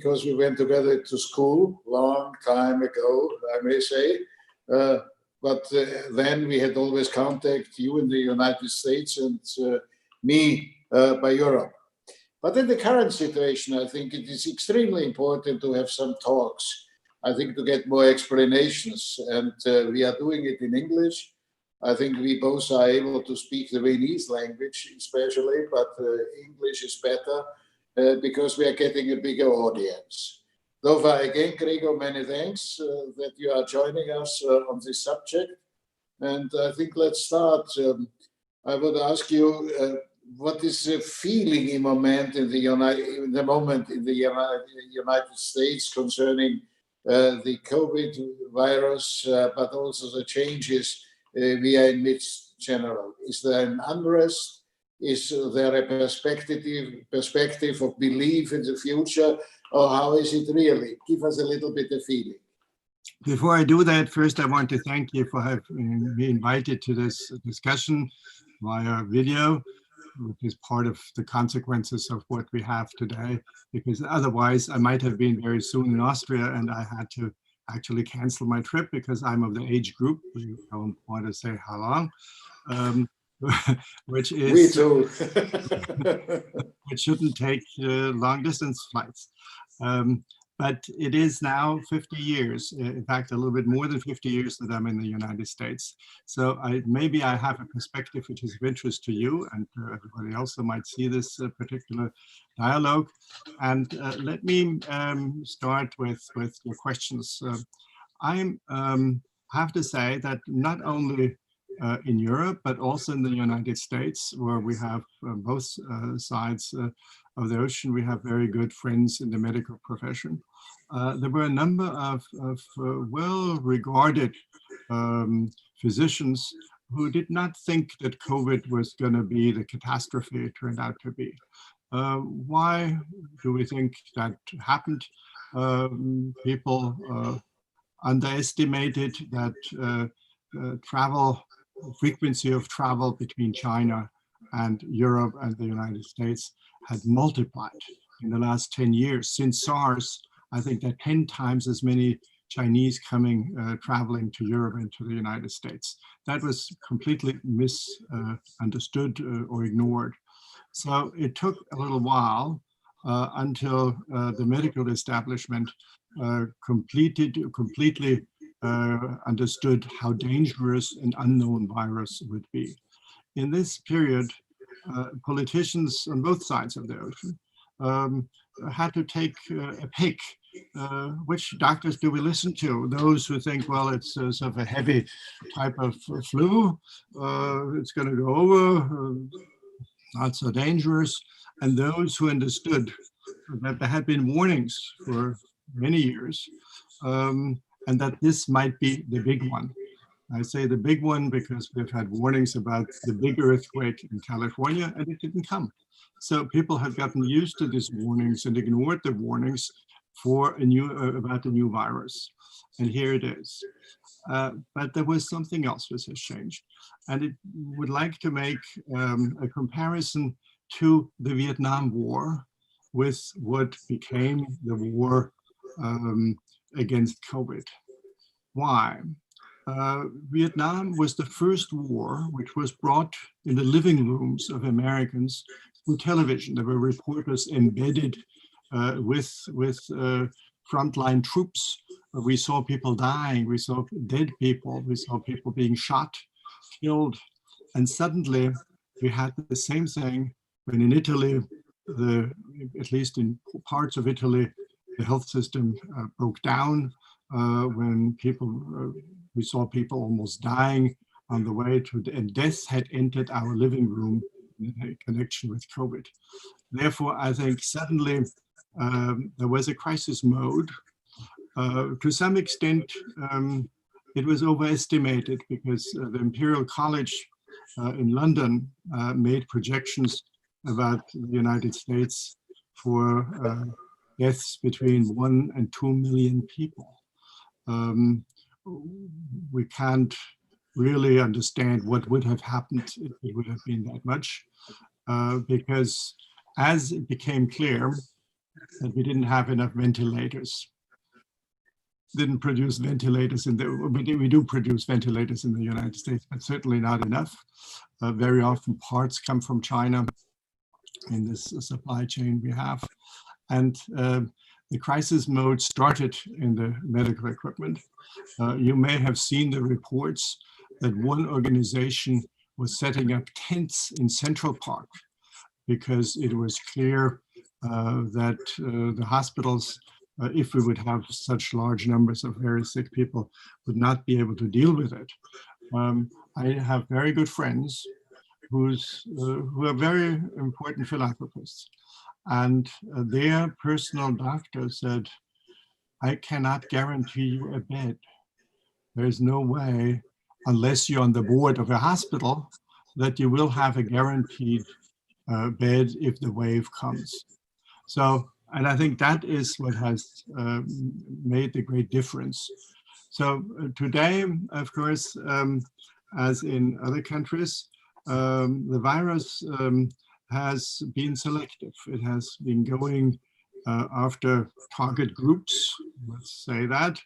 because we went together to school long time ago, I may say. But then we had always contact, you in the United States and me by Europe. But in the current situation, I think it is extremely important to have some talks. I think to get more explanations, and we are doing it in English. I think we both are able to speak the Viennese language, especially, but English is better because we are getting a bigger audience. Therefore, again, Gregor, many thanks that you are joining us on this subject. And I think let's start. I would ask you, what is the feeling in the moment in the United States concerning the COVID virus, but also the changes we are in midst general? Is there an unrest? Is there a perspective of belief in the future, or how is it really? Give us a little bit of feeling. Before I do that, first I want to thank you for having me invited to this discussion via video, which is part of the consequences of what we have today, because otherwise I might have been very soon in Austria and I had to actually cancel my trip because I'm of the age group, we don't want to say how long, which is, me too. which shouldn't take long distance flights. But it is now 50 years, in fact, a little bit more than 50 years that I'm in the United States. So maybe I have a perspective which is of interest to you and everybody else who might see this particular dialogue. And let me start with your questions. I have to say that not only in Europe, but also in the United States, where we have both sides of the ocean, we have very good friends in the medical profession. There were a number of well-regarded physicians who did not think that COVID was going to be the catastrophe it turned out to be. Why do we think that happened? People underestimated that frequency of travel between China and Europe and the United States had multiplied in the last 10 years. Since SARS, I think there are 10 times as many Chinese traveling to Europe and to the United States. That was completely misunderstood or ignored. So it took a little while until the medical establishment completely understood how dangerous an unknown virus would be. In this period, politicians on both sides of the ocean had to take a pick. Which doctors do we listen to? Those who think, well, it's sort of a heavy type of flu, it's going to go over, not so dangerous. And those who understood that there had been warnings for many years, and that this might be the big one. I say the big one because we've had warnings about the big earthquake in California and it didn't come. So people have gotten used to these warnings and ignored the warnings for about the new virus. And here it is. But there was something else which has changed. And it would like to make a comparison to the Vietnam War with what became the war against COVID. Why? Vietnam was the first war which was brought in the living rooms of Americans through television. There were reporters embedded with frontline troops. We saw people dying, we saw dead people, we saw people being shot, killed. And suddenly we had the same thing when in Italy, at least in parts of Italy, the health system broke down, when we saw people almost dying on the way to, and death had entered our living room in connection with COVID. Therefore, I think suddenly there was a crisis mode. To some extent, it was overestimated because the Imperial College in London made projections about the United States for deaths between 1 and 2 million people. We can't really understand what would have happened if it would have been that much, because as it became clear that we didn't have enough ventilators. Didn't produce ventilators we do produce ventilators in the United States, but certainly not enough. Very often parts come from China in this supply chain we have. And the crisis mode started in the medical equipment. You may have seen the reports that one organization was setting up tents in Central Park because it was clear that the hospitals, if we would have such large numbers of very sick people, would not be able to deal with it. I have very good friends who are very important philanthropists, and their personal doctor said, I cannot guarantee you a bed. There's no way, unless you're on the board of a hospital, that you will have a guaranteed bed if the wave comes. So, and I think that is what has made the great difference. So today, of course, as in other countries, the virus has been selective. It has been going after target groups, let's say that.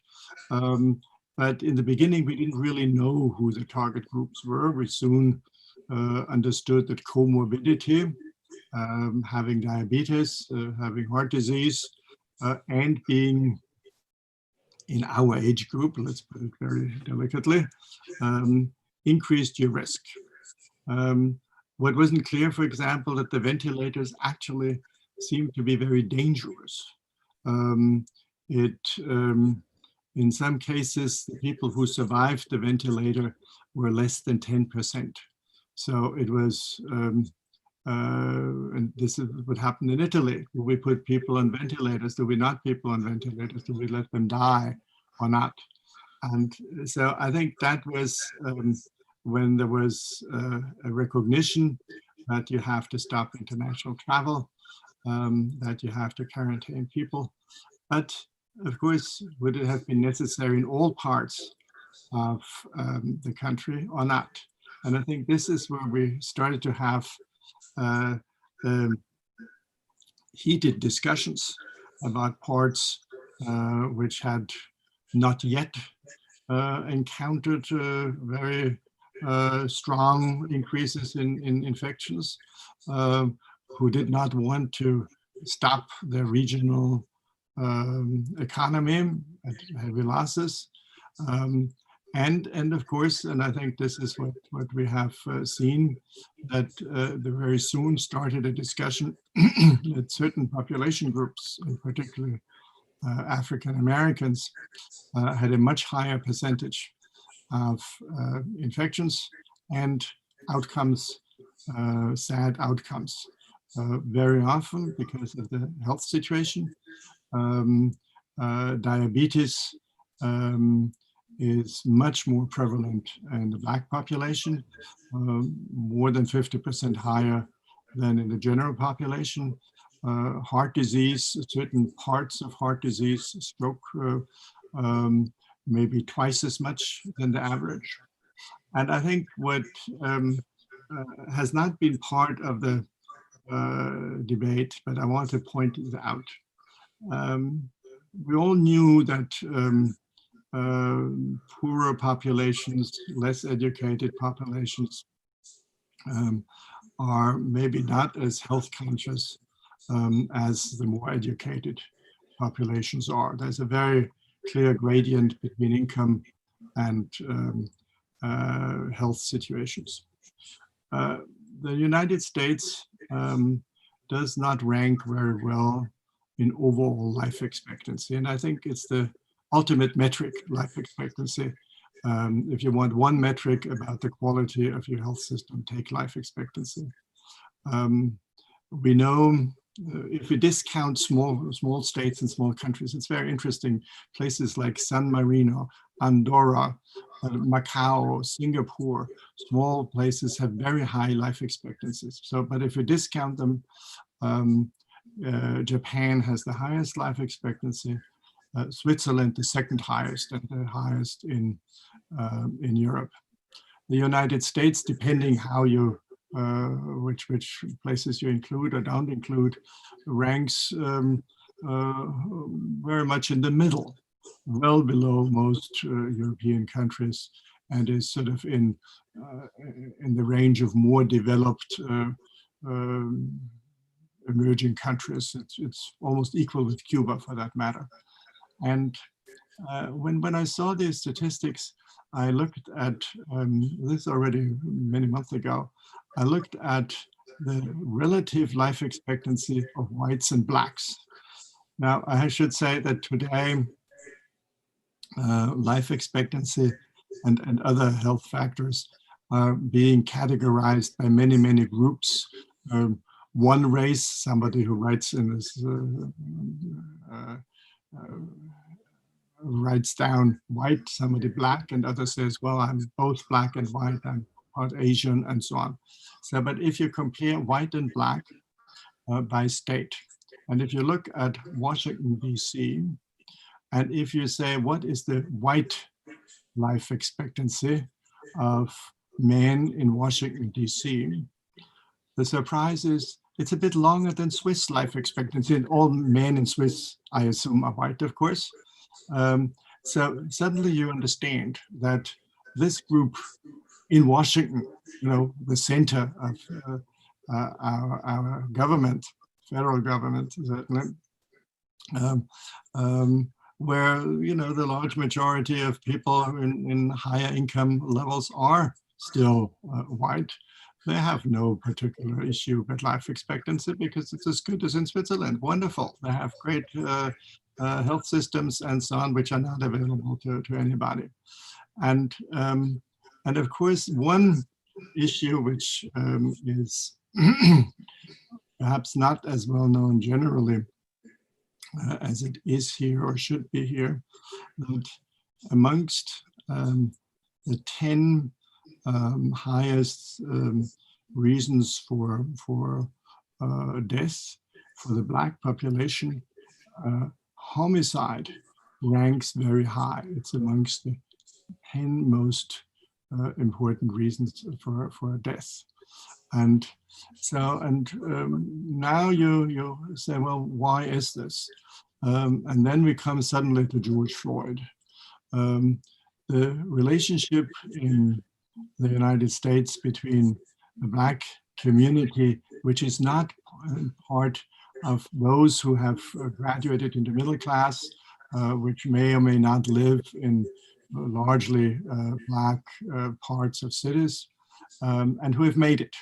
But in the beginning, we didn't really know who the target groups were. We soon understood that comorbidity, having diabetes, having heart disease, and being in our age group, let's put it very delicately, increased your risk. What wasn't clear, for example, that the ventilators actually seem to be very dangerous. In some cases, the people who survived the ventilator were less than 10%. So it was, and this is what happened in Italy. Do we put people on ventilators? Do we not people on ventilators? Do we let them die or not? And so I think that was when there was a recognition that you have to stop international travel, that you have to quarantine people. But of course, would it have been necessary in all parts of the country or not? And I think this is where we started to have heated discussions about parts which had not yet encountered very strong increases in infections, who did not want to stop their regional economy at heavy losses. And of course, and I think this is what we have seen, that very soon started a discussion that certain population groups, in particular African Americans, had a much higher percentage of infections and outcomes, sad outcomes, very often because of the health situation. Diabetes is much more prevalent in the Black population, more than 50% higher than in the general population. Heart disease, certain parts of heart disease, stroke, maybe twice as much than the average. And I think what has not been part of the debate, but I want to point it out. We all knew that poorer populations, less educated populations are maybe not as health conscious as the more educated populations are. There's a very clear gradient between income and health situations. The United States does not rank very well in overall life expectancy. And I think it's the ultimate metric, life expectancy. If you want one metric about the quality of your health system, take life expectancy. We know if we discount small states and small countries, it's very interesting. Places like San Marino, Andorra, Macau, Singapore, small places have very high life expectancies. So, but if you discount them, Japan has the highest life expectancy, Switzerland the second highest, and the highest in Europe. The United States, depending how you which places you include or don't include, ranks very much in the middle, well below most European countries, and is sort of in the range of more developed emerging countries. It's almost equal with Cuba, for that matter. And when I saw these statistics, I looked at this already many months ago. I looked at the relative life expectancy of whites and blacks. Now, I should say that today, life expectancy and other health factors are being categorized by many, many groups. One race, somebody who writes in this, writes down white, somebody black, and others says, well, I'm both black and white, I'm part Asian, and so on. So, but if you compare white and black by state, and if you look at Washington, DC, and if you say, what is the white life expectancy of men in Washington, DC, the surprise is it's a bit longer than Swiss life expectancy, and all men in Swiss, I assume, are white, of course. So suddenly you understand that this group in Washington, you know, the center of our government, federal government, certainly, where, you know, the large majority of people in higher income levels are still white. They have no particular issue with life expectancy because it's as good as in Switzerland. Wonderful. They have great health systems and so on, which are not available to anybody. And of course, one issue which is perhaps not as well known generally as it is here or should be here, that amongst the 10 highest reasons for death for the Black population, homicide ranks very high. It's amongst the 10 most important reasons for death. And so, now you say, well, why is this? And then we come suddenly to George Floyd. The relationship in the United States between the Black community, which is not part of those who have graduated into middle class, which may or may not live in largely Black parts of cities, and who have made it.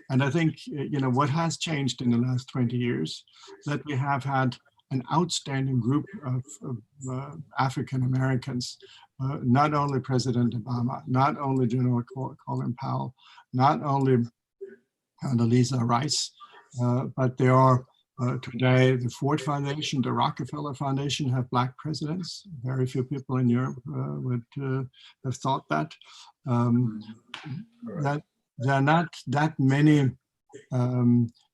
And I think, you know, what has changed in the last 20 years, that we have had an outstanding group of African Americans, not only President Obama, not only General Colin Powell, not only Condoleezza Rice, but there are today the Ford Foundation, the Rockefeller Foundation have Black presidents. Very few people in Europe would have thought that. That there are not that many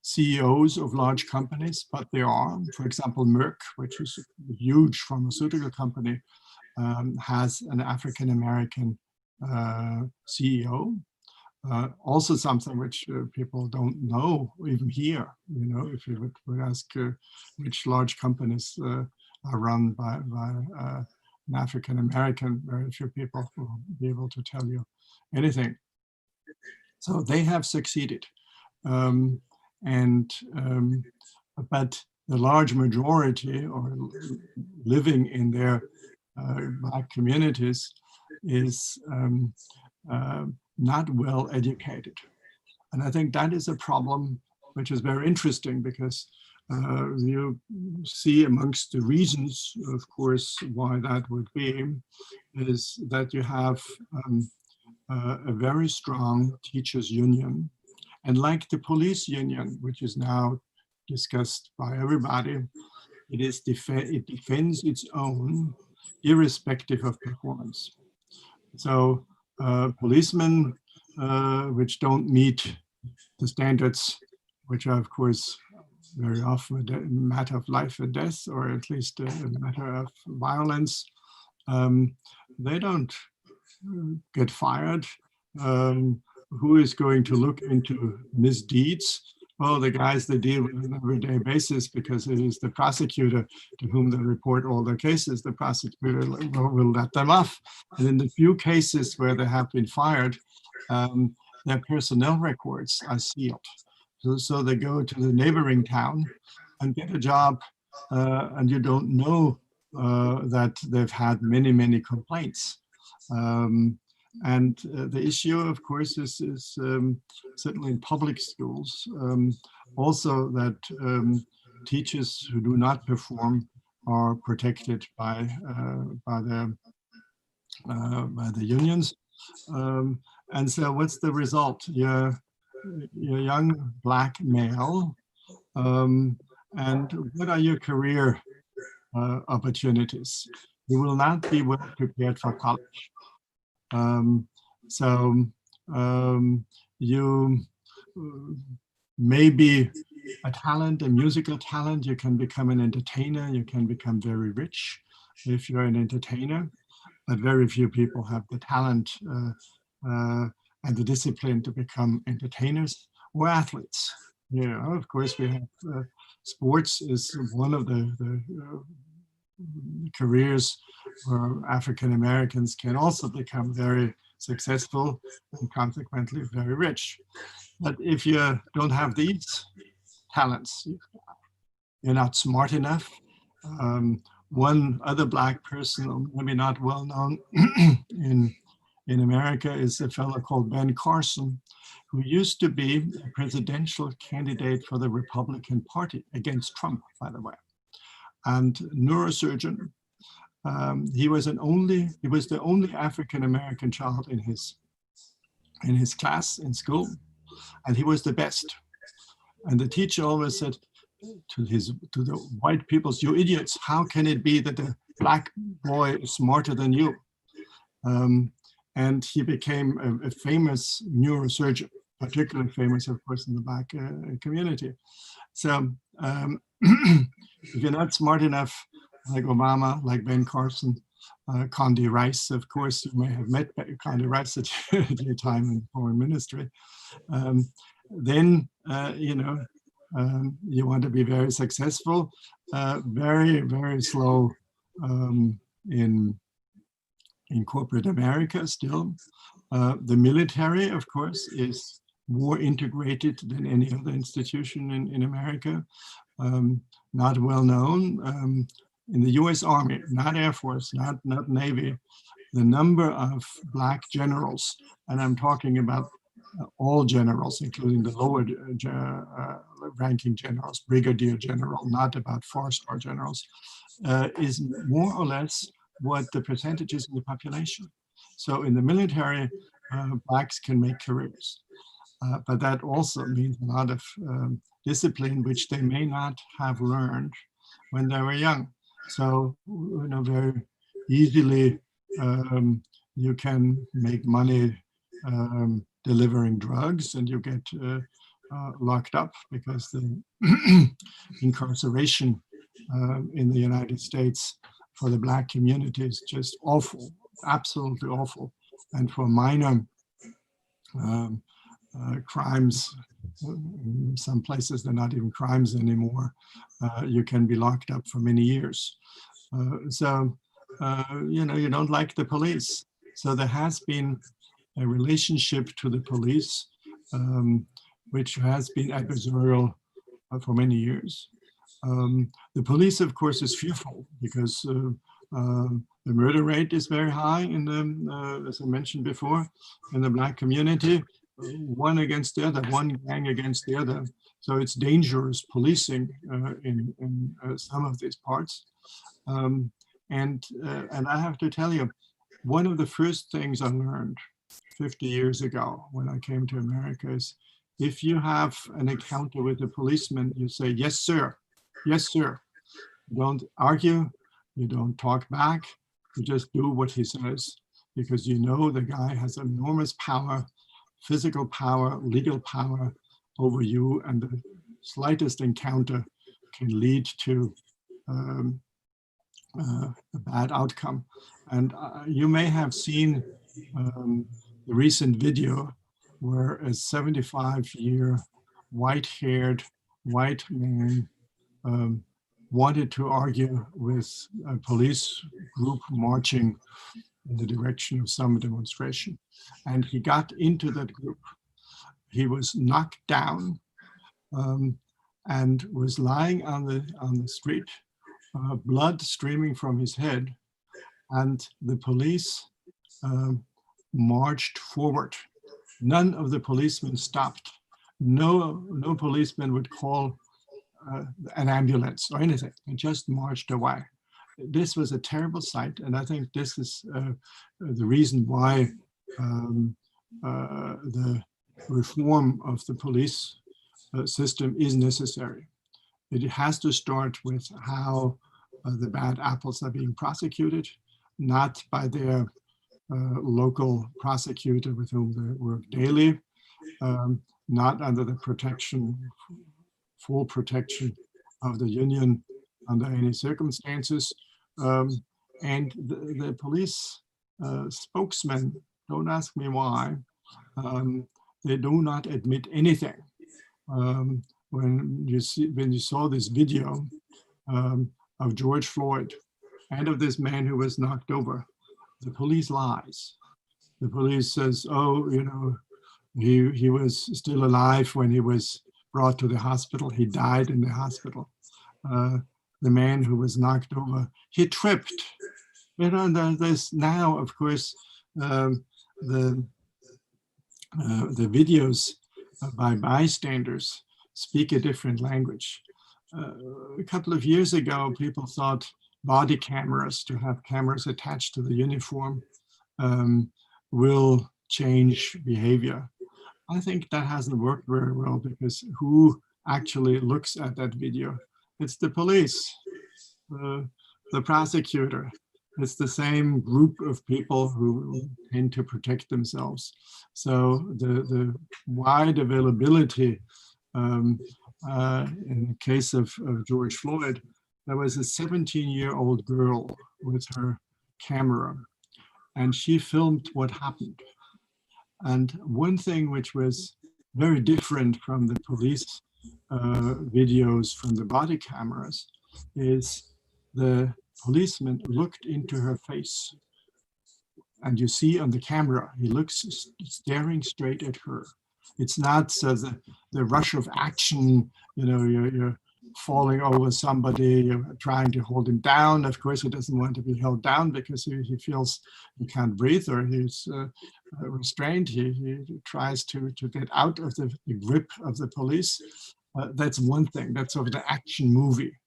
CEOs of large companies, but there are. For example, Merck, which is a huge pharmaceutical company, has an African-American CEO. Also something which people don't know, even here. You know, if you would ask which large companies are run by an African-American, very few people will be able to tell you anything. So they have succeeded. But the large majority, or living in their Black communities, is not well educated. And I think that is a problem which is very interesting, because you see amongst the reasons, of course, why that would be, is that you have a very strong teachers' union. And like the police union, which is now discussed by everybody, it defends its own, irrespective of performance. So policemen which don't meet the standards, which are of course very often a matter of life and death, or at least a matter of violence, they don't get fired. Who is going to look into misdeeds? well, the guys they deal with on an everyday basis, because it is the prosecutor to whom they report all their cases. The prosecutor will let them off. And in the few cases where they have been fired, their personnel records are sealed. So they go to the neighboring town and get a job, and you don't know that they've had many, many complaints. And the issue, of course, is certainly in public schools, also that teachers who do not perform are protected by the unions. And so what's the result? You're a young Black male, and what are your career opportunities? You will not be well prepared for college. You may be a talent, a musical talent. You can become an entertainer. You can become very rich if you're an entertainer, but very few people have the talent and the discipline to become entertainers or athletes. Of course, we have sports is one of the careers where African Americans can also become very successful and consequently very rich. But if you don't have these talents, you're not smart enough. One other Black person, maybe not well known in America, is a fellow called Ben Carson, who used to be a presidential candidate for the Republican Party against Trump, by the way, and neurosurgeon. He was the only African American child in his class in school, and he was the best. And the teacher always said to the white people, "You idiots! How can it be that the Black boy is smarter than you?" And he became a famous neurosurgeon, particularly famous, of course, in the Black community. So if you're not smart enough, like Obama, like Ben Carson, Condi Rice, of course, you may have met Condi Rice at your time in foreign ministry. Then, you want to be very successful, very, very slow in corporate America still. The military, of course, is more integrated than any other institution in America. Not well known. In the US Army, not Air Force, not Navy, the number of Black generals, and I'm talking about all generals, including the lower ranking generals, brigadier general, not about 4-star generals, is more or less what the percentage is in the population. So in the military, Blacks can make careers, but that also means a lot of discipline, which they may not have learned when they were young. So, very easily you can make money delivering drugs, and you get locked up, because the incarceration in the United States for the Black community is just awful, absolutely awful. And for minor crimes, in some places they're not even crimes anymore, you can be locked up for many years. You don't like the police. So there has been a relationship to the police, which has been adversarial for many years. The police, of course, is fearful, because the murder rate is very high in the, as I mentioned before, in the Black community, one against the other, one gang against the other. So it's dangerous policing in some of these parts. And I have to tell you, one of the first things I learned 50 years ago when I came to America is, if you have an encounter with a policeman, you say, "Yes, sir. Yes, sir." You don't argue. You don't talk back. You just do what he says, because you know the guy has enormous power, physical power, legal power over you, and the slightest encounter can lead to a bad outcome. And you may have seen the recent video where a 75-year white-haired, white man wanted to argue with a police group marching in the direction of some demonstration. And he got into that group. He was knocked down and was lying on the street, blood streaming from his head. And the police marched forward. None of the policemen stopped. No policeman would call an ambulance or anything. They just marched away. This was a terrible sight, and I think this is the reason why the reform of the police system is necessary. It has to start with how the bad apples are being prosecuted, not by their local prosecutor with whom they work daily, not under the full protection of the union under any circumstances. And the police spokesmen, don't ask me why, they do not admit anything. When you saw this video of George Floyd and of this man who was knocked over, the police lies. The police says, oh, you know, he was still alive when he was brought to the hospital. He died in the hospital. The man who was knocked over, he tripped. You know, there's now, of course, the videos by bystanders speak a different language. A couple of years ago, people thought body cameras, to have cameras attached to the uniform, will change behavior. I think that hasn't worked very well, because who actually looks at that video? It's the police, the prosecutor. It's the same group of people who tend to protect themselves. So the wide availability, in the case of George Floyd, there was a 17-year-old girl with her camera, and she filmed what happened. And one thing which was very different from the police videos from the body cameras is the policeman looked into her face. And you see on the camera, he looks staring straight at her. It's not the rush of action, you know, you're falling over somebody, you're trying to hold him down. Of course, he doesn't want to be held down because he feels he can't breathe, or he's restrained. He tries to get out of the grip of the police. That's one thing, that's sort of the action movie.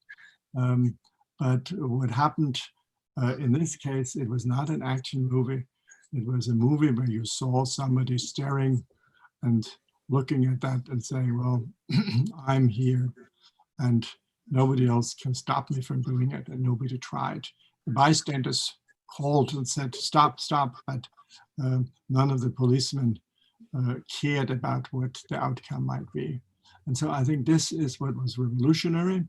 But what happened in this case, it was not an action movie. It was a movie where you saw somebody staring and looking at that and saying, well, I'm here and nobody else can stop me from doing it, and nobody tried. The bystanders called and said, stop, stop, but none of the policemen cared about what the outcome might be. And so I think this is what was revolutionary.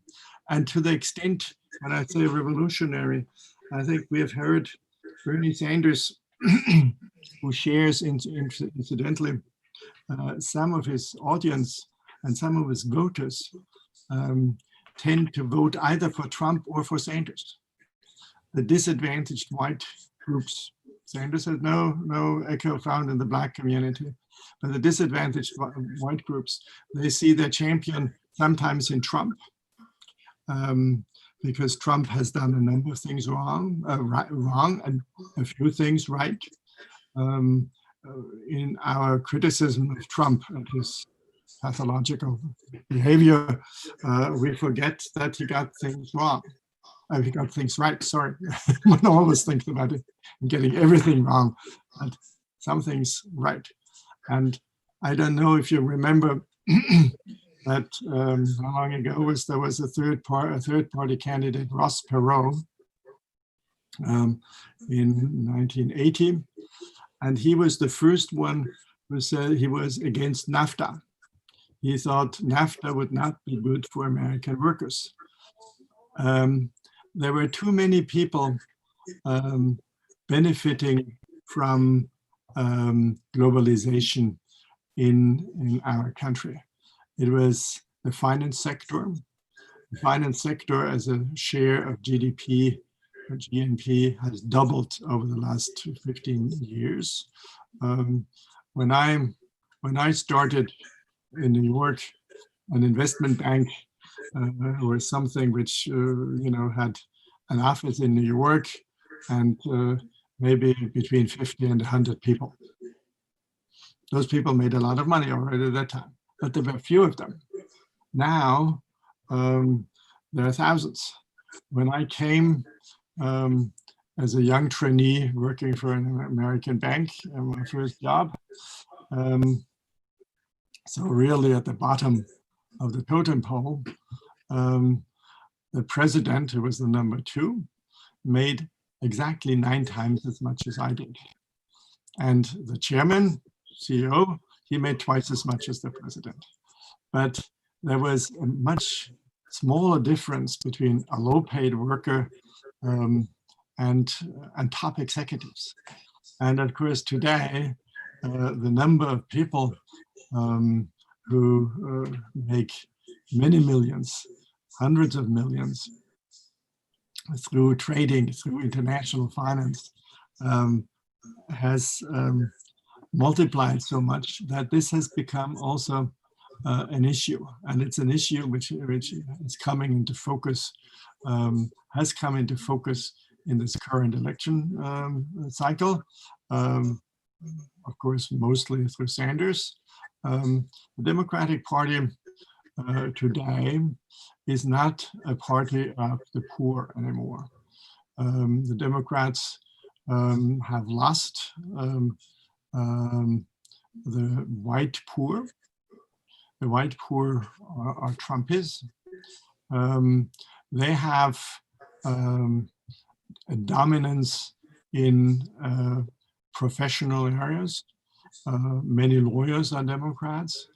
And to the extent, when I say revolutionary, I think we have heard Bernie Sanders, who shares incidentally some of his audience and some of his voters tend to vote either for Trump or for Sanders. The disadvantaged white groups, Sanders has no echo found in the Black community, but the disadvantaged white groups, they see their champion sometimes in Trump, because Trump has done a number of things wrong and a few things right. In our criticism of Trump and his pathological behavior, we forget that he got things wrong. He got things right, sorry. One always thinks about it, getting everything wrong, but some things right. And I don't know if you remember that how long ago there was a third party candidate, Ross Perot, in 1980. And he was the first one who said he was against NAFTA. He thought NAFTA would not be good for American workers. There were too many people benefiting from globalization in our country. It was the finance sector. The finance sector as a share of GDP or GNP has doubled over the last 15 years. When I started in New York, an investment bank or something which had an office in New York and maybe between 50 and 100 people. Those people made a lot of money already at that time, but there were few of them. Now there are thousands. When I came as a young trainee working for an American bank, my first job, so really at the bottom of the totem pole, the president, who was the number 2, made exactly 9 times as much as I did. And the chairman, CEO, he made twice as much as the president. But there was a much smaller difference between a low-paid worker and top executives. And of course, today, the number of people who make many millions, hundreds of millions, through trading, through international finance, has multiplied so much that this has become also an issue. And it's an issue which is coming into focus, has come into focus in this current election cycle. Of course, mostly through Sanders. The Democratic Party today is not a party of the poor anymore. The Democrats have lost the white poor. The white poor are Trumpies. They have a dominance in professional areas. Many lawyers are Democrats.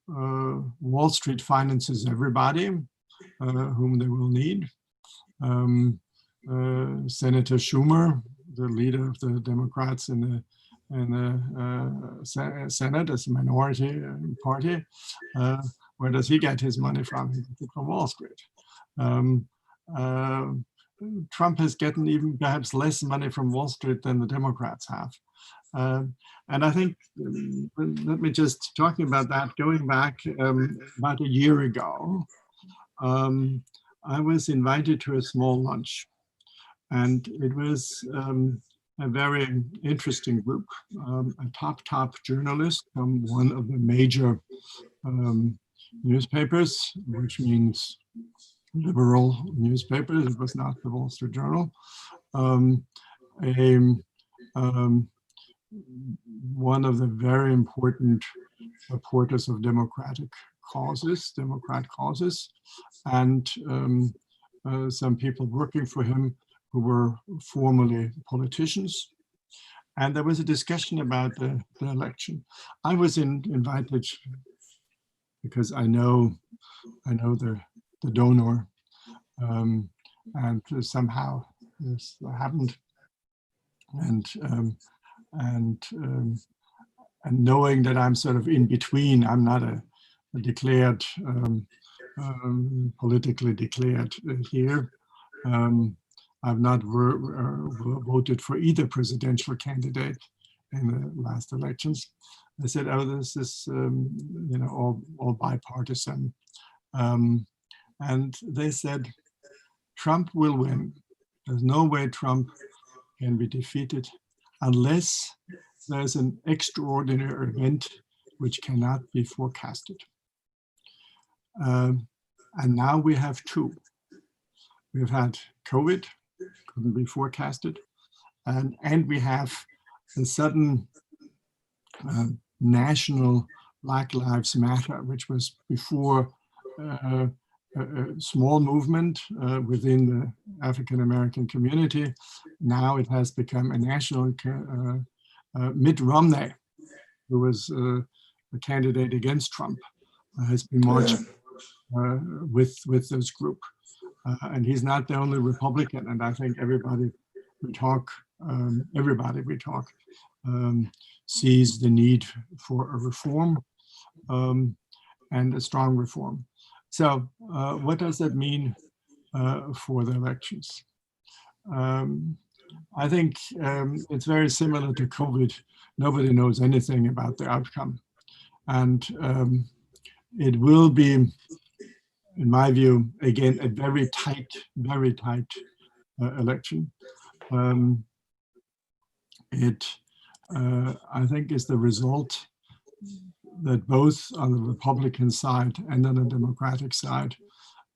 Wall Street finances everybody whom they will need. Senator Schumer, the leader of the Democrats in the Senate as a minority party, where does he get his money from? He gets it from Wall Street. Trump has gotten even perhaps less money from Wall Street than the Democrats have. And I think, let me just talking about that, going back about a year ago, I was invited to a small lunch, and it was a very interesting group, a top journalist from one of the major newspapers, which means liberal newspapers. It was not the Wall Street Journal. One of the very important supporters of democrat causes, and some people working for him who were formerly politicians. And there was a discussion about the election. I was invited because I know the donor, and somehow this happened. And knowing that I'm sort of in between, I'm not a declared, politically declared here. I've not voted for either presidential candidate in the last elections. I said, oh, this is all bipartisan. And they said, Trump will win. There's no way Trump can be defeated unless there's an extraordinary event which cannot be forecasted. And now we have 2. We've had COVID, couldn't be forecasted, and we have a sudden national Black Lives Matter, which was before a small movement within the African American community. Now it has become a national. Mitt Romney, who was a candidate against Trump, has been marching with this group. And he's not the only Republican, and I think everybody we talk sees the need for a reform. and a strong reform. So what does that mean for the elections? I think it's very similar to COVID. Nobody knows anything about the outcome. And it will be, in my view, again, a very tight election. I think, is the result that both on the Republican side and on the Democratic side,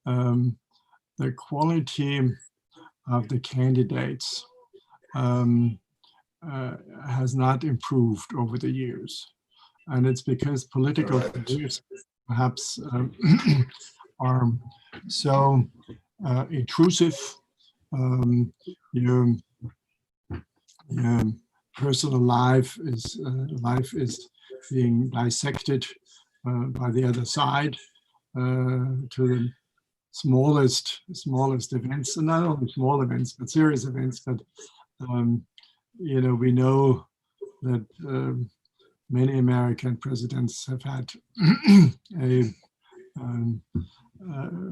the quality of the candidates has not improved over the years. And it's because political careers perhaps are so intrusive. Your personal life is being dissected by the other side to the smallest events, and not only small events, but serious events. But we know that many American presidents have had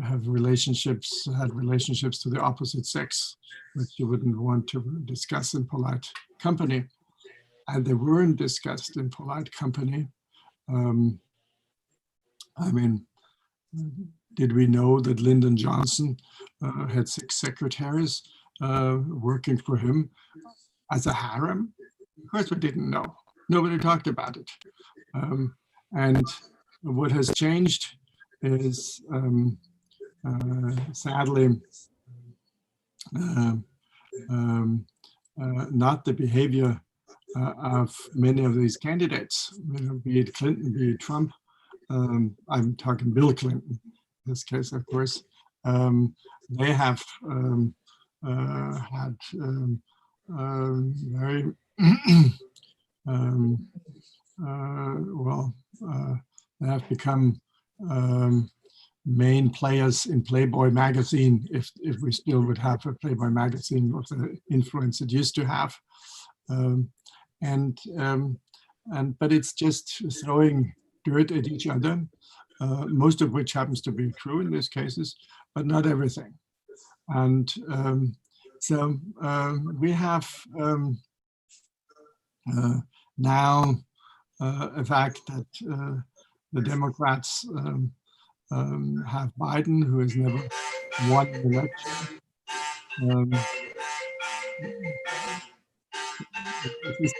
had relationships to the opposite sex, which you wouldn't want to discuss in polite company, and they weren't discussed in polite company. I mean, did we know that Lyndon Johnson had 6 secretaries working for him as a harem? Of course we didn't know. Nobody talked about it. And what has changed is sadly not the behavior of many of these candidates, be it Clinton, be it Trump. I'm talking Bill Clinton in this case, of course. They have had very they have become main players in Playboy magazine, if we still would have a Playboy magazine of the influence it used to have. But it's just throwing dirt at each other, most of which happens to be true in these cases, but not everything. And so we have now a fact that the Democrats have Biden, who has never won an election. Is this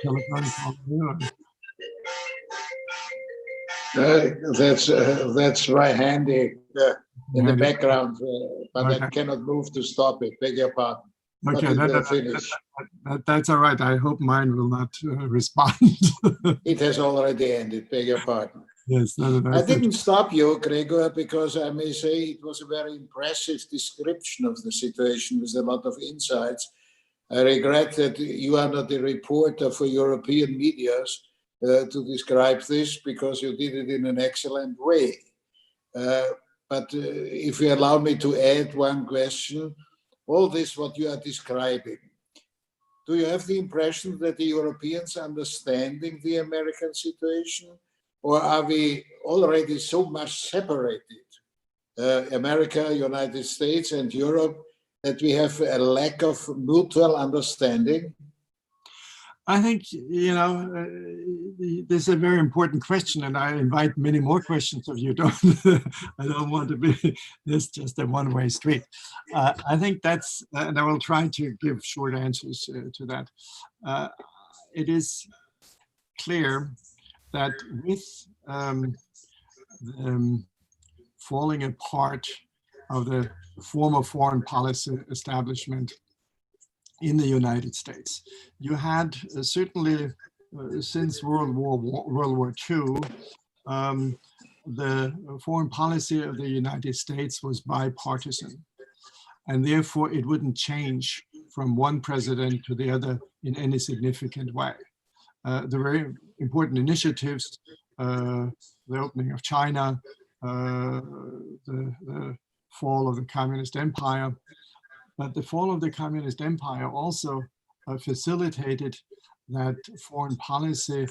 telephone that's right handy in the background, but okay. I cannot move to stop it. Beg your pardon. Okay, that's all right. I hope mine will not respond. It has already ended. Beg your pardon. Yes, I didn't stop you, Gregor, because I may say it was a very impressive description of the situation with a lot of insights. I regret that you are not a reporter for European medias to describe this, because you did it in an excellent way. But if you allow me to add one question, all this what you are describing, do you have the impression that the Europeans are understanding the American situation? Or are we already so much separated, America, United States, and Europe, that we have a lack of mutual understanding? I think, this is a very important question, and I invite many more questions of you. I don't want to be this just a one-way street. I think that's, and I will try to give short answers to that. It is clear that with the falling apart of the former foreign policy establishment in the United States, you had certainly since World War II, the foreign policy of the United States was bipartisan, and therefore it wouldn't change from one president to the other in any significant way. The very important initiatives, the opening of China, the fall of the Communist Empire, but the fall of the Communist Empire also facilitated that foreign policy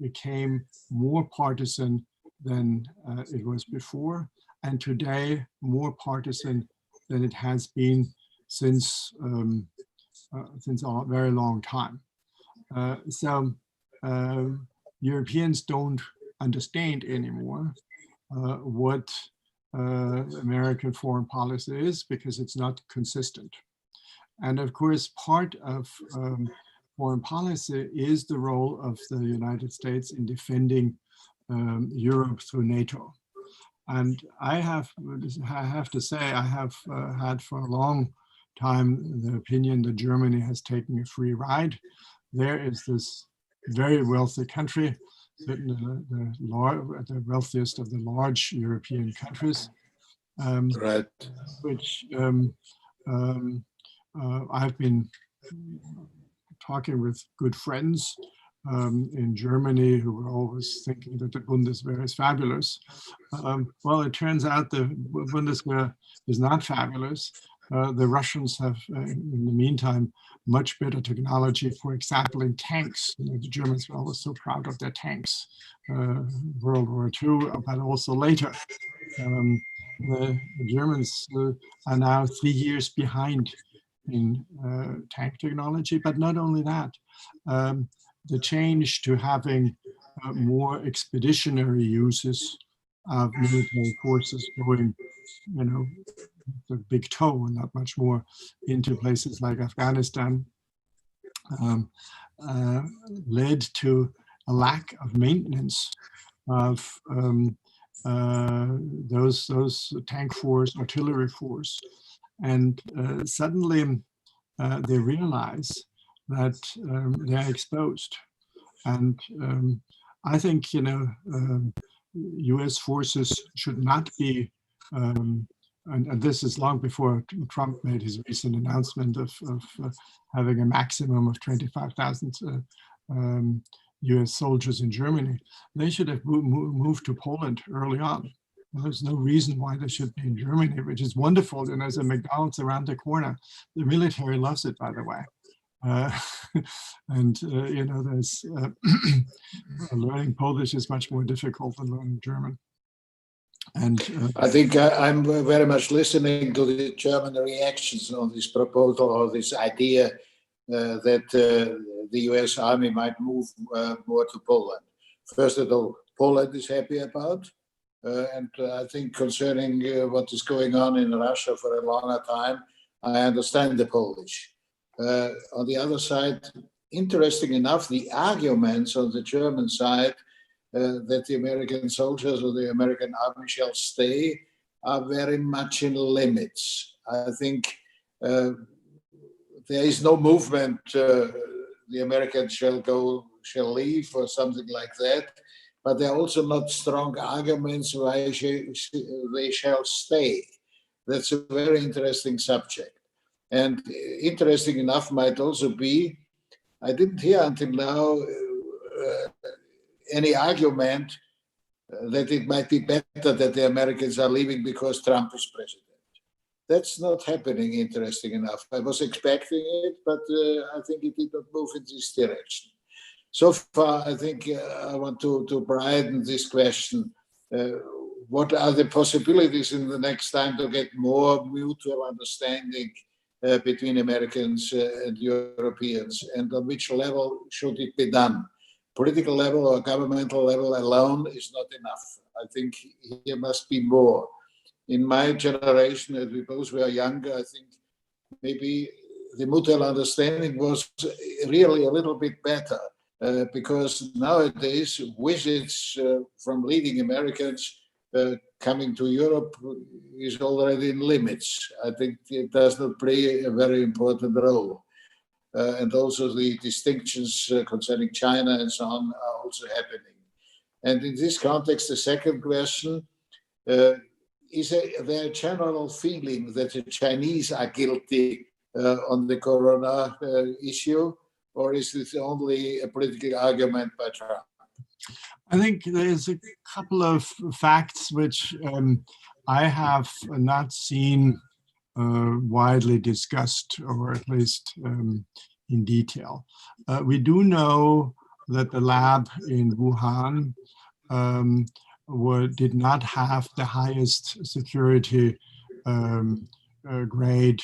became more partisan than it was before, and today more partisan than it has been since a very long time. So Europeans don't understand anymore what American foreign policy is, because it's not consistent. And of course, part of foreign policy is the role of the United States in defending Europe through NATO. And I have to say, I have had for a long time the opinion that Germany has taken a free ride. There is this very wealthy country, certainly the wealthiest of the large European countries, Right. which I've been talking with good friends in Germany who were always thinking that the Bundeswehr is fabulous. Well, it turns out the Bundeswehr is not fabulous. The Russians have, in the meantime, much better technology, for example, in tanks. You know, the Germans were always so proud of their tanks, World War II, but also later. The Germans are now 3 years behind in tank technology, but not only that. The change to having more expeditionary uses of military forces going, you know, the big toe and not much more into places like Afghanistan led to a lack of maintenance of those tank force, artillery force. And suddenly they realize that they're exposed. And I think, you know, US forces should not be, and this is long before Trump made his recent announcement of having a maximum of 25,000 US soldiers in Germany. They should have moved to Poland early on. There's no reason why they should be in Germany, which is wonderful. And there's a McDonald's around the corner. The military loves it, by the way. You know, there's learning Polish is much more difficult than learning German. And I think I'm very much listening to the German reactions on this proposal or this idea that the US Army might move more to Poland. First of all, Poland is happy about. And I think concerning what is going on in Russia for a longer time, I understand the Polish. On the other side, interesting enough, the arguments on the German side that the American soldiers or the American army shall stay are very much in limits. I think there is no movement, the Americans shall leave or something like that. But there are also not strong arguments why they shall stay. That's a very interesting subject. And interesting enough might also be, I didn't hear until now any argument that it might be better that the Americans are leaving because Trump is president. That's not happening, interesting enough. I was expecting it, but I think it did not move in this direction. So far, I think I want to broaden this question. What are the possibilities in the next time to get more mutual understanding between Americans and Europeans? And on which level should it be done? Political level or governmental level alone is not enough. I think here must be more. In my generation, as we both were younger, I think maybe the mutual understanding was really a little bit better. Because nowadays visits from leading Americans coming to Europe is already in limits. I think it does not play a very important role. And also the distinctions concerning China and so on are also happening. And in this context, the second question, is there a general feeling that the Chinese are guilty on the corona issue? Or is this only a political argument by Trump? I think there's a couple of facts which I have not seen widely discussed, or at least in detail. We do know that the lab in Wuhan did not have the highest security grade.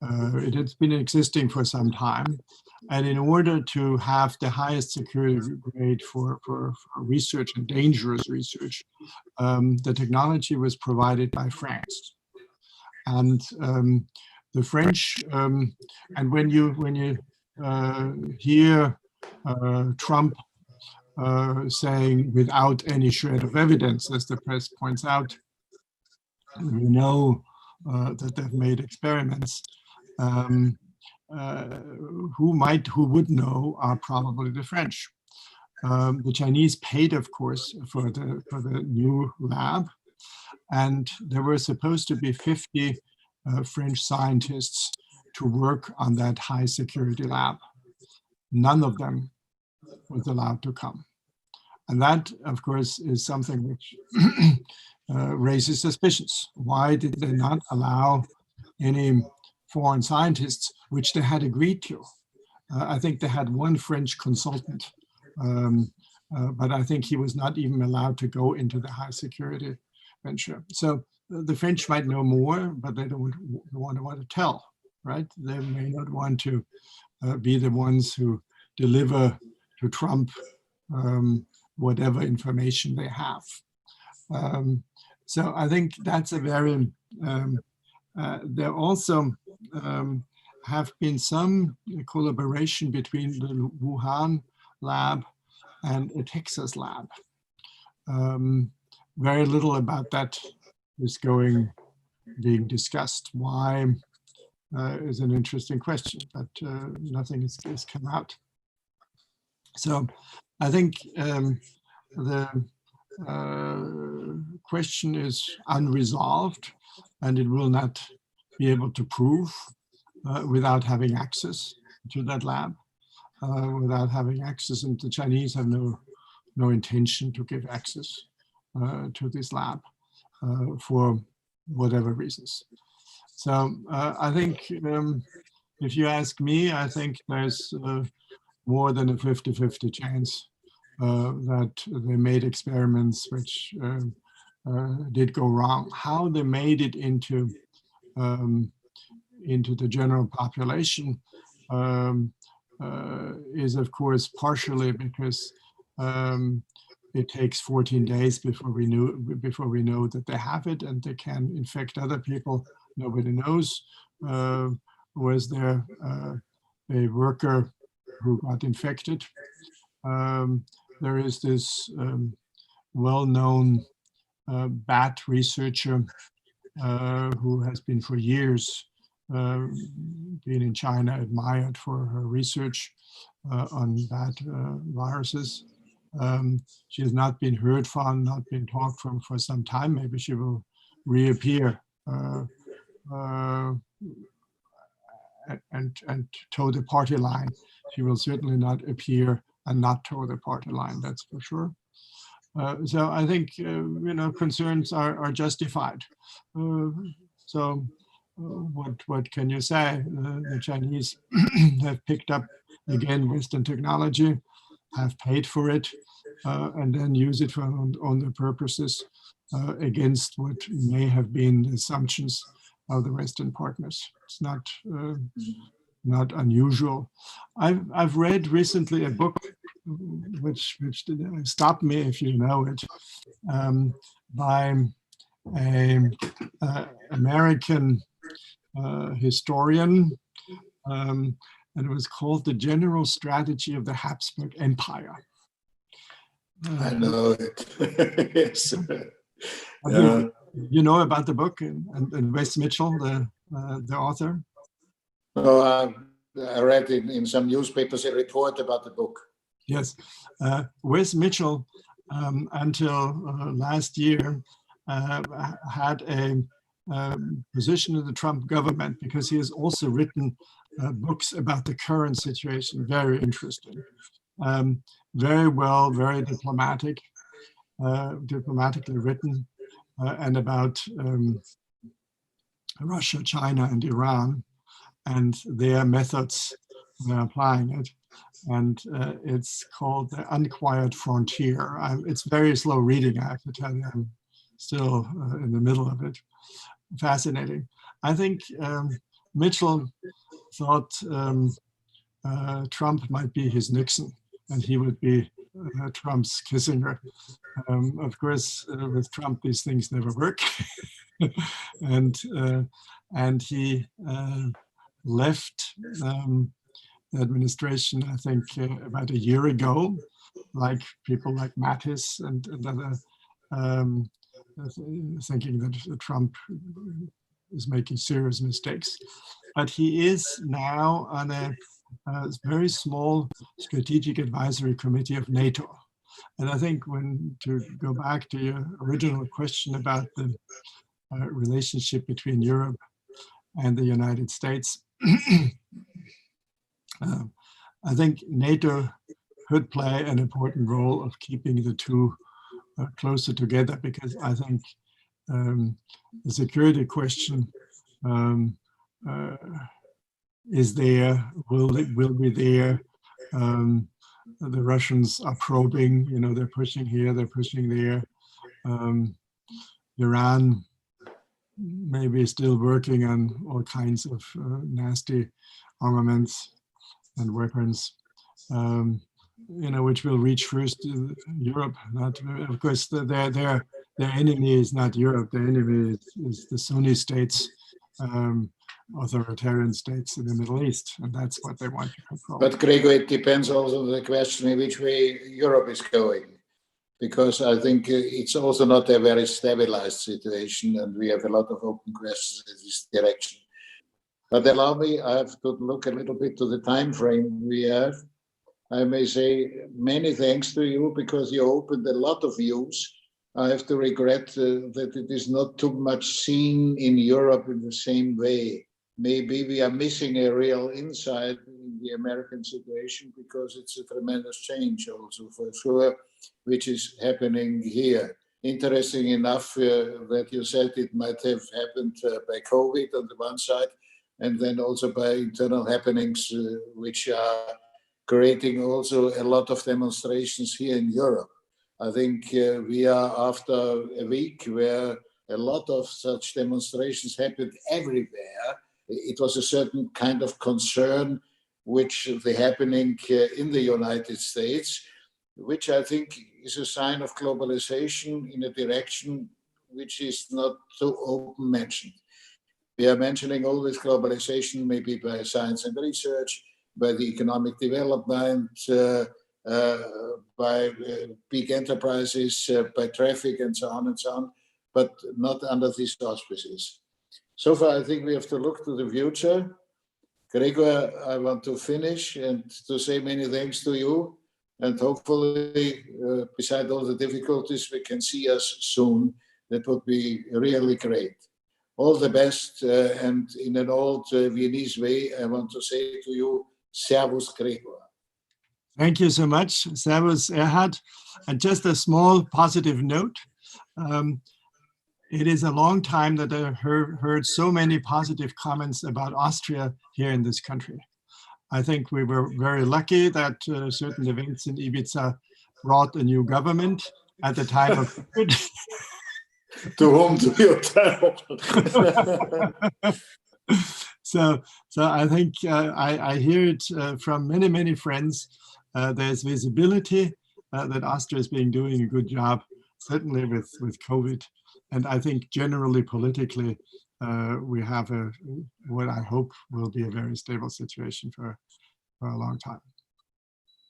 It has been existing for some time. And in order to have the highest security grade for research and dangerous research, the technology was provided by France. And the French, and when you hear Trump saying without any shred of evidence, as the press points out, we know that they've made experiments. Who would know are probably the French. The Chinese paid, of course, for the new lab, and there were supposed to be 50 French scientists to work on that high security lab. None of them was allowed to come. And that, of course, is something which raises suspicions. Why did they not allow any foreign scientists, which they had agreed to? I think they had one French consultant, but I think he was not even allowed to go into the high security venture. So the French might know more, but they don't want to tell, right? They may not want to be the ones who deliver to Trump whatever information they have. So I think that's a very, there also have been some collaboration between the Wuhan lab and a Texas lab. Very little about that is being discussed. Why is an interesting question, but nothing has come out. So I think the question is unresolved, and it will not be able to prove without having access to that lab, without having access, and the Chinese have no intention to give access to this lab for whatever reasons. So I think if you ask me, I think there's more than a 50-50 chance that they made experiments which did go wrong. How they made it into the general population is, of course, partially because it takes 14 days before we know that they have it and they can infect other people. Nobody knows. Was there a worker who got infected? There is this well-known bat researcher who has been for years been in China admired for her research on bat viruses. She has not been heard from, not been talked from for some time. Maybe she will reappear and toe the party line. She will certainly not appear and not toe the party line, that's for sure. So I think concerns are justified. So what can you say? The Chinese have picked up again Western technology, have paid for it, and then use it for on their purposes against what may have been the assumptions of the Western partners. It's not unusual. I've read recently a book which stop me if you know it, by an American historian, and it was called The General Strategy of the Habsburg Empire. I know it. Yes. You know about the book and Wes Mitchell, the author? Oh, I read in some newspapers a report about the book. Yes. Wes Mitchell, until last year, had a position in the Trump government because he has also written books about the current situation. Very interesting. Very well, very diplomatically written, and about Russia, China, and Iran, and their methods they're applying it. And it's called The Unquiet Frontier. It's very slow reading, I have to tell you. I'm still in the middle of it. Fascinating. I think Mitchell thought Trump might be his Nixon, and he would be Trump's Kissinger. Of course, with Trump, these things never work. and he left the administration, I think, about a year ago, like people like Mattis and other, thinking that Trump is making serious mistakes. But he is now on a very small strategic advisory committee of NATO. And I think to go back to your original question about the relationship between Europe and the United States, I think NATO could play an important role of keeping the two closer together, because I think the security question is there, will be there. The Russians are probing, they're pushing here, they're pushing there. Iran maybe still working on all kinds of nasty armaments and weapons, which will reach first Europe. Of course, their enemy is not Europe. Their enemy is the Sunni states, authoritarian states in the Middle East, and that's what they want to control. But Gregor, it depends also on the question in which way Europe is going, because I think it's also not a very stabilized situation, and we have a lot of open questions in this direction. But allow me, I have to look a little bit to the time frame we have. I may say many thanks to you, because you opened a lot of views. I have to regret that it is not too much seen in Europe in the same way. Maybe we are missing a real insight in the American situation, because it's a tremendous change also for sure, which is happening here. Interesting enough that you said it might have happened by COVID on the one side, and then also by internal happenings, which are creating also a lot of demonstrations here in Europe. I think we are after a week where a lot of such demonstrations happened everywhere. It was a certain kind of concern which the happening in the United States, which I think is a sign of globalization in a direction which is not so open mentioned. We are mentioning always globalization, maybe by science and research, by the economic development, by big enterprises, by traffic and so on, but not under these auspices. So far, I think we have to look to the future. Gregor, I want to finish and to say many thanks to you. And hopefully, beside all the difficulties, we can see us soon. That would be really great. All the best. And in an old Viennese way, I want to say to you, Servus, Gregor. Thank you so much. Servus, Erhard. And just a small positive note. It is a long time that I've heard so many positive comments about Austria here in this country. I think we were very lucky that certain events in Ibiza brought a new government at the time of COVID. To whom do you tell? So I think I hear it from many friends. There's visibility that Austria is doing a good job, certainly with COVID. And I think generally politically, we have what I hope will be a very stable situation for a long time.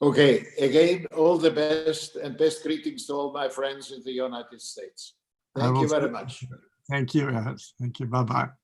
Okay, again, all the best and best greetings to all my friends in the United States. Thank you very much. Thank you, Erhard. Thank you. Bye-bye.